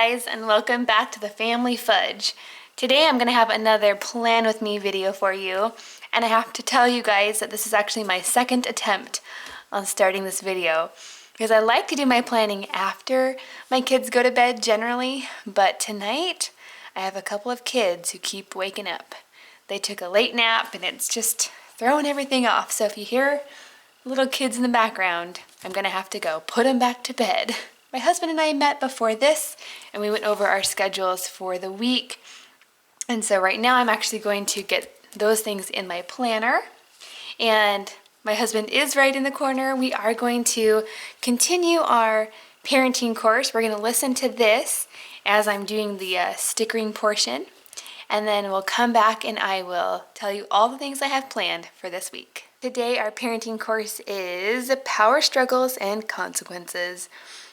guys, and welcome back to the family Fudge. Today I'm going to have another plan with me video for you, and I have to tell you guys that this is actually my second attempt on starting this video because I like to do my planning after my kids go to bed generally, but tonight I have a couple of kids who keep waking up. They took a late nap and it's just throwing everything off, so if you hear little kids in the background, I'm going to have to go put them back to bed. My husband and I met before this, and we went over our schedules for the week. And so right now I'm actually going to get those things in my planner. And my husband is right in the corner. We are going to continue our parenting course. We're going to listen to this as I'm doing the stickering portion. And then we'll come back and I will tell you all the things I have planned for this week. Today our parenting course is Power Struggles and Consequences.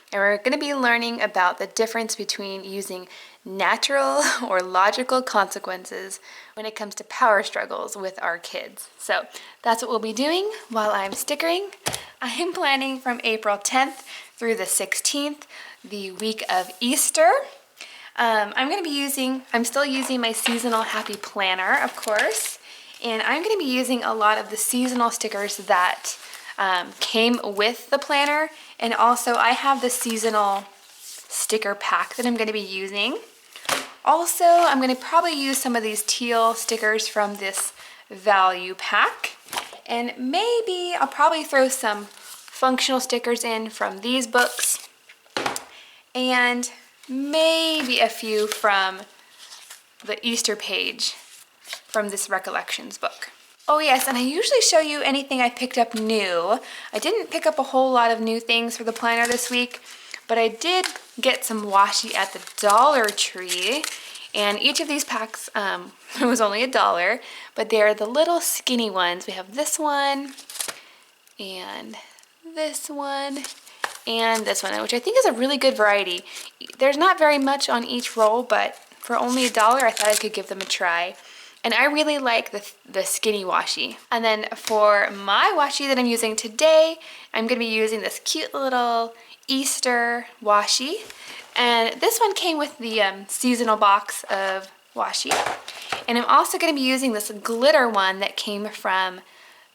And we're going to be learning about the difference between using natural or logical consequences when it comes to power struggles with our kids. So that's what we'll be doing while I'm stickering. I am planning from April 10th through the 16th, the week of Easter. I'm still using my seasonal happy planner, of course, and I'm going to be using a lot of the seasonal stickers that came with the planner, and also I have the seasonal sticker pack that I'm going to be using. Also, I'm going to probably use some of these teal stickers from this value pack, and maybe I'll probably throw some functional stickers in from these books, and maybe a few from the Easter page from this Recollections book. Oh yes, and I usually show you anything I picked up new. I didn't pick up a whole lot of new things for the planner this week, but I did get some washi at the Dollar Tree, and each of these packs was only $1, but they're the little skinny ones. We have this one, and this one, and this one, which I think is a really good variety. There's not very much on each roll, but for only $1, I thought I could give them a try. And I really like the skinny washi. And then for my washi that I'm using today, I'm going to be using this cute little Easter washi. And this one came with the seasonal box of washi. And I'm also going to be using this glitter one that came from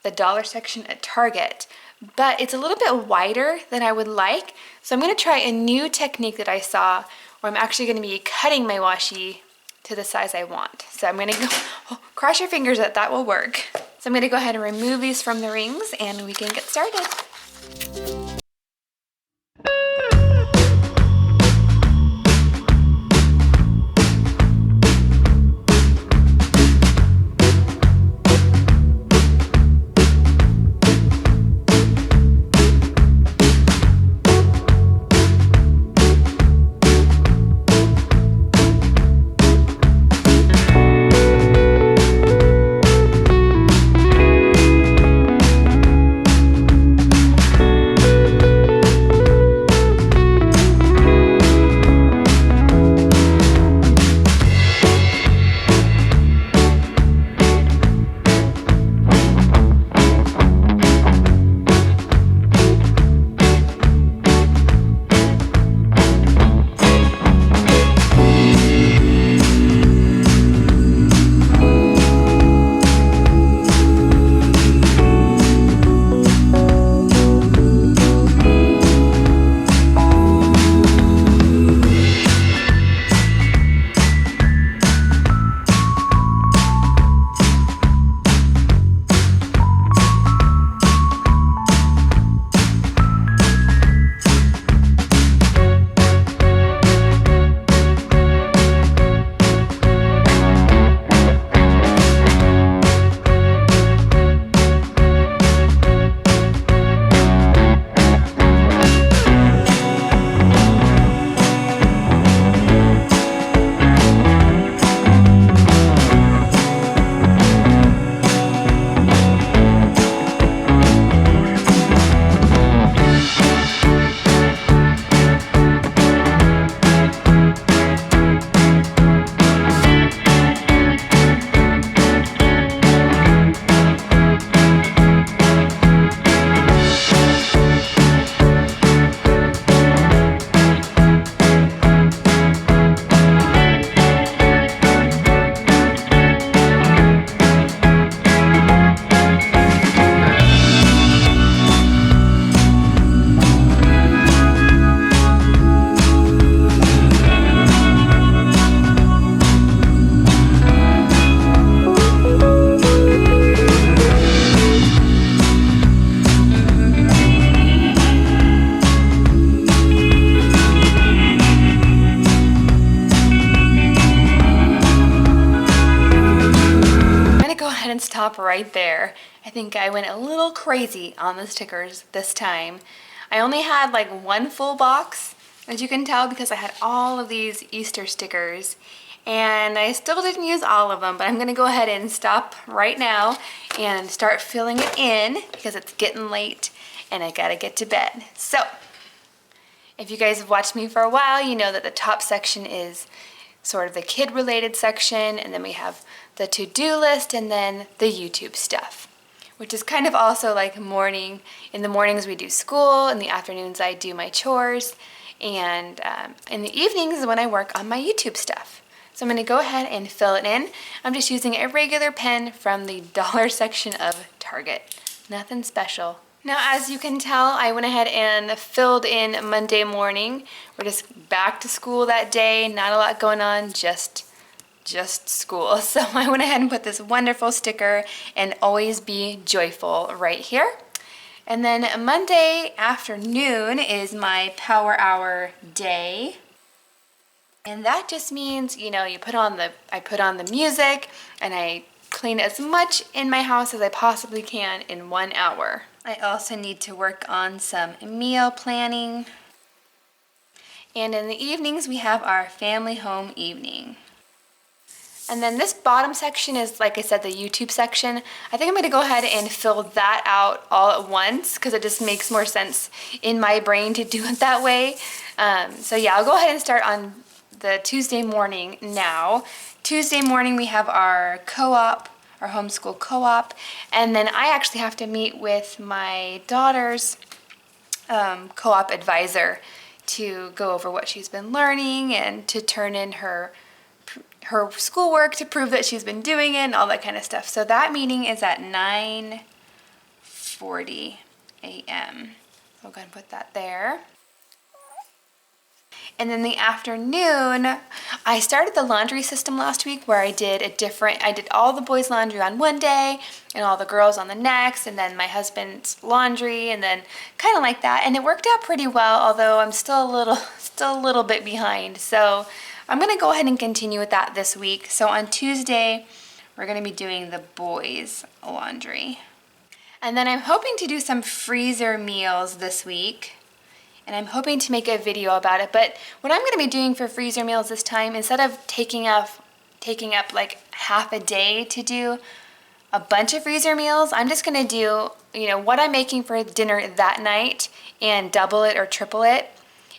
the dollar section at Target. But it's a little bit wider than I would like. So I'm going to try a new technique that I saw where I'm actually going to be cutting my washi to the size I want. So I'm going to go, cross your fingers that that will work. So I'm going to go ahead and remove these from the rings and we can get started. stop right there. I think I went a little crazy on the stickers this time. I only had like one full box, as you can tell, because I had all of these Easter stickers. And I still didn't use all of them, but I'm gonna go ahead and stop right now and start filling it in because it's getting late and I gotta get to bed. So, if you guys have watched me for a while, you know that the top section is sort of the kid-related section, and then we have the to-do list and then the YouTube stuff, which is kind of also like morning. In the mornings we do school, in the afternoons I do my chores, and in the evenings is when I work on my YouTube stuff. So I'm going to go ahead and fill it in. I'm just using a regular pen from the dollar section of Target. Nothing special. Now, as you can tell, I went ahead and filled in Monday morning. We're just back to school that day. Not a lot going on, just school. So I went ahead and put this wonderful sticker and always be joyful right here. And then Monday afternoon is my power hour day. And that just means, you know, I put on the music and I clean as much in my house as I possibly can in 1 hour. I also need to work on some meal planning. And in the evenings, we have our family home evening. And then this bottom section is, like I said, the YouTube section. I think I'm going to go ahead and fill that out all at once because it just makes more sense in my brain to do it that way. So yeah, I'll go ahead and start on the Tuesday morning now. Tuesday morning, we have our co-op, our homeschool co-op, and then I actually have to meet with my daughter's co-op advisor to go over what she's been learning and to turn in her schoolwork to prove that she's been doing it and all that kind of stuff. So that meeting is at 9:40 a.m. So I'm going to put that there. And then the afternoon, I started the laundry system last week where I did all the boys' laundry on one day and all the girls on the next, and then my husband's laundry, and then kind of like that. And it worked out pretty well, although I'm still a little bit behind. So I'm going to go ahead and continue with that this week. So on Tuesday, we're going to be doing the boys' laundry. And then I'm hoping to do some freezer meals this week. And I'm hoping to make a video about it. But what I'm going to be doing for freezer meals this time, instead of taking up like half a day to do a bunch of freezer meals, I'm just going to do, you know, what I'm making for dinner that night and double it or triple it.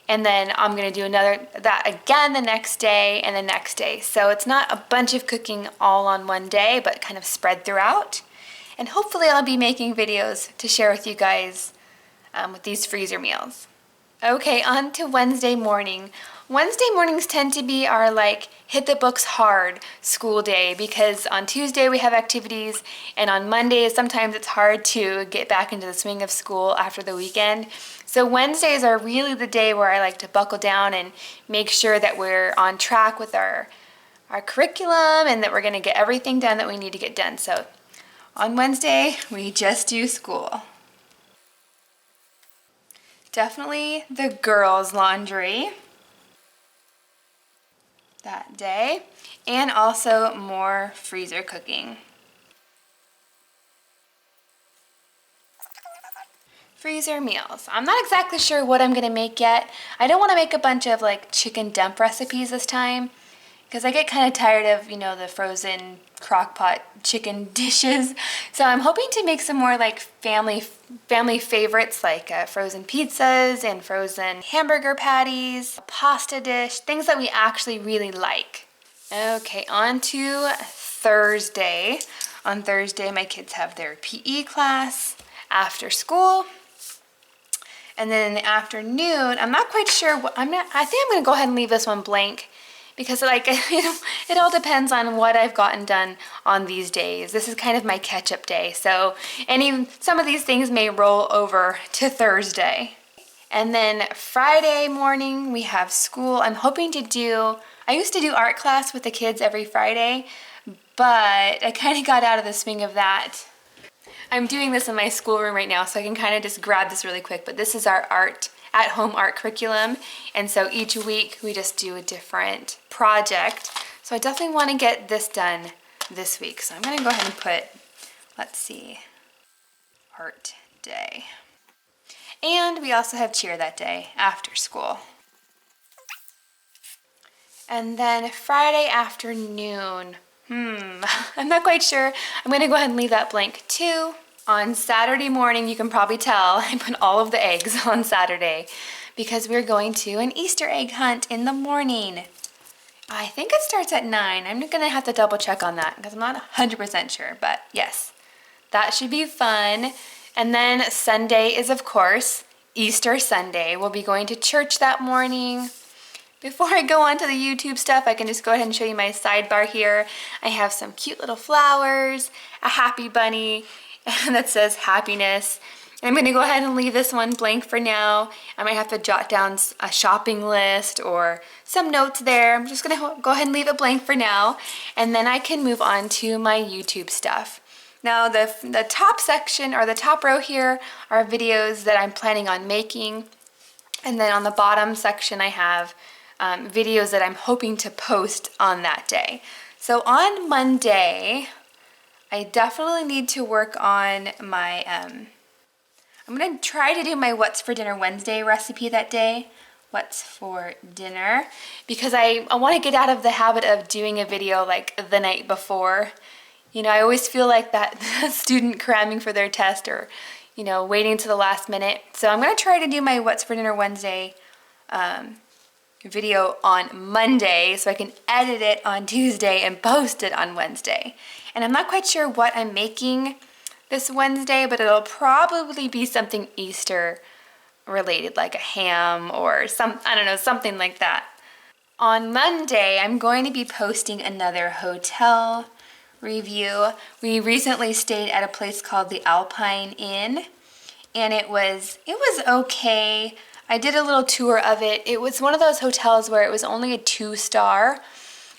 And then I'm going to do that again the next day and the next day. So it's not a bunch of cooking all on one day, but kind of spread throughout. And hopefully I'll be making videos to share with you guys with these freezer meals. Okay, on to Wednesday morning. Wednesday mornings tend to be our like hit the books hard school day because on Tuesday we have activities and on Mondays sometimes it's hard to get back into the swing of school after the weekend. So Wednesdays are really the day where I like to buckle down and make sure that we're on track with our curriculum and that we're going to get everything done that we need to get done. So on Wednesday we just do school. Definitely the girls' laundry that day, and also more freezer cooking. Freezer meals. I'm not exactly sure what I'm gonna make yet. I don't want to make a bunch of like chicken dump recipes this time because I get kind of tired of, you know, the frozen crock-pot chicken dishes. So I'm hoping to make some more like family favorites like frozen pizzas and frozen hamburger patties, a pasta dish, things that we actually really like. Okay, on to Thursday. On Thursday, my kids have their PE class after school. And then in the afternoon, I'm not quite sure what I think I'm going to go ahead and leave this one blank because like it all depends on what I've gotten done on these days. This is kind of my catch-up day. So some of these things may roll over to Thursday. And then Friday morning we have school. I used to do art class with the kids every Friday, but I kind of got out of the swing of that. I'm doing this in my schoolroom right now, so I can kind of just grab this really quick, but this is our at-home art curriculum, and so each week we just do a different project. So I definitely want to get this done this week, so I'm going to go ahead and put let's see, art day. And we also have cheer that day after school. And then Friday afternoon, I'm not quite sure. I'm gonna go ahead and leave that blank too. On Saturday morning, you can probably tell, I put all of the eggs on Saturday because we're going to an Easter egg hunt in the morning. I think it starts at 9. I'm gonna have to double check on that because I'm not 100% sure, but yes, that should be fun. And then Sunday is, of course, Easter Sunday. We'll be going to church that morning. Before I go on to the YouTube stuff, I can just go ahead and show you my sidebar here. I have some cute little flowers, a happy bunny that says happiness. I'm gonna go ahead and leave this one blank for now. I might have to jot down a shopping list or some notes there. I'm just gonna go ahead and leave it blank for now, and then I can move on to my YouTube stuff. Now the top section or the top row here are videos that I'm planning on making, and then on the bottom section I have videos that I'm hoping to post on that day. So on Monday, I definitely need to work on my, I'm gonna try to do my What's for Dinner Wednesday recipe that day. What's for dinner, because I want to get out of the habit of doing a video like the night before. You know, I always feel like that student cramming for their test or, you know, waiting to the last minute. So I'm going to try to do my What's for Dinner Wednesday video on Monday so I can edit it on Tuesday and post it on Wednesday. And I'm not quite sure what I'm making this Wednesday, but it'll probably be something Easter related, like a ham or I don't know, something like that. On Monday, I'm going to be posting another hotel review. We recently stayed at a place called the Alpine Inn, and it was okay. I did a little tour of it. It was one of those hotels where it was only a 2-star,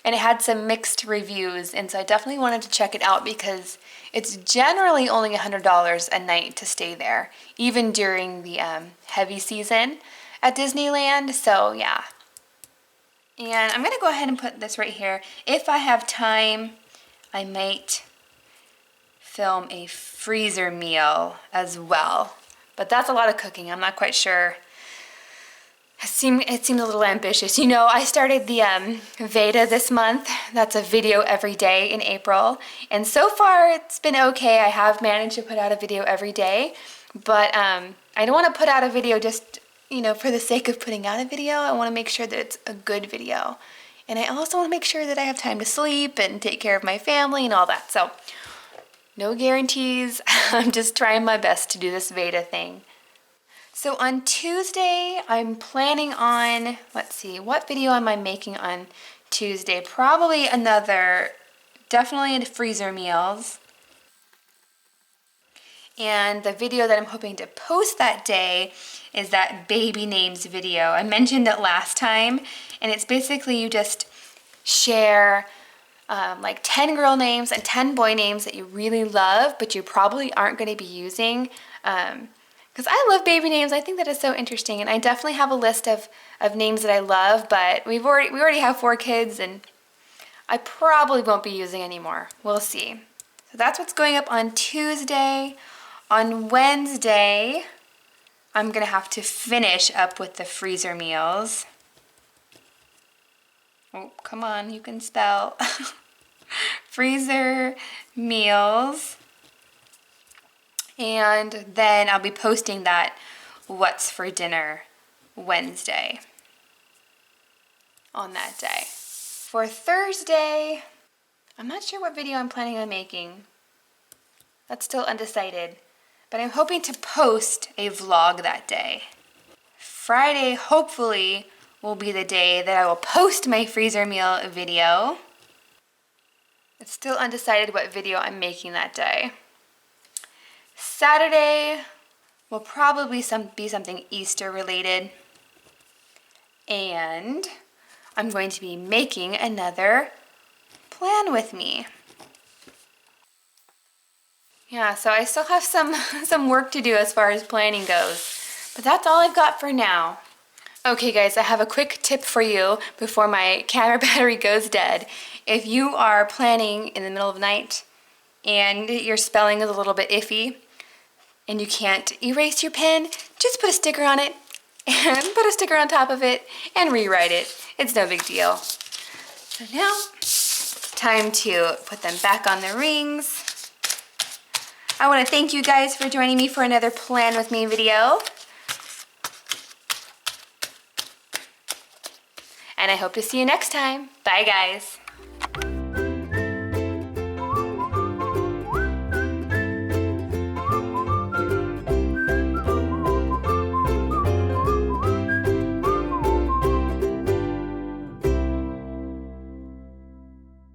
and it had some mixed reviews, and so I definitely wanted to check it out because it's generally only $100 a night to stay there, even during the heavy season at Disneyland. So yeah. And I'm gonna go ahead and put this right here. If I have time, I might film a freezer meal as well, but that's a lot of cooking. I'm not quite sure. It seemed a little ambitious. You know, I started the Veda this month. That's a video every day in April, and so far it's been okay. I have managed to put out a video every day, but I don't want to put out a video just, you know, for the sake of putting out a video. I want to make sure that it's a good video. And I also want to make sure that I have time to sleep and take care of my family and all that. So, no guarantees. I'm just trying my best to do this Veda thing. So on Tuesday, I'm planning on, let's see, what video am I making on Tuesday? Probably definitely freezer meals. And the video that I'm hoping to post that day is that baby names video. I mentioned it last time, and it's basically you just share like 10 girl names and 10 boy names that you really love, but you probably aren't going to be using. Because I love baby names. I think that is so interesting, and I definitely have a list of names that I love, but we already have 4 kids, and I probably won't be using any more. We'll see. So that's what's going up on Tuesday. On Wednesday, I'm gonna have to finish up with the freezer meals. Oh, come on, you can spell. Freezer meals. And then I'll be posting that What's for Dinner Wednesday on that day. For Thursday, I'm not sure what video I'm planning on making. That's still undecided. But I'm hoping to post a vlog that day. Friday, hopefully, will be the day that I will post my freezer meal video. It's still undecided what video I'm making that day. Saturday will probably be something Easter related. And I'm going to be making another plan with me. Yeah, so I still have some work to do as far as planning goes, but that's all I've got for now. Okay guys, I have a quick tip for you before my camera battery goes dead. If you are planning in the middle of the night and your spelling is a little bit iffy and you can't erase your pen, just put a sticker on it and put a sticker on top of it and rewrite it. It's no big deal. So now, time to put them back on the rings. I want to thank you guys for joining me for another Plan With Me video. And I hope to see you next time. Bye, guys.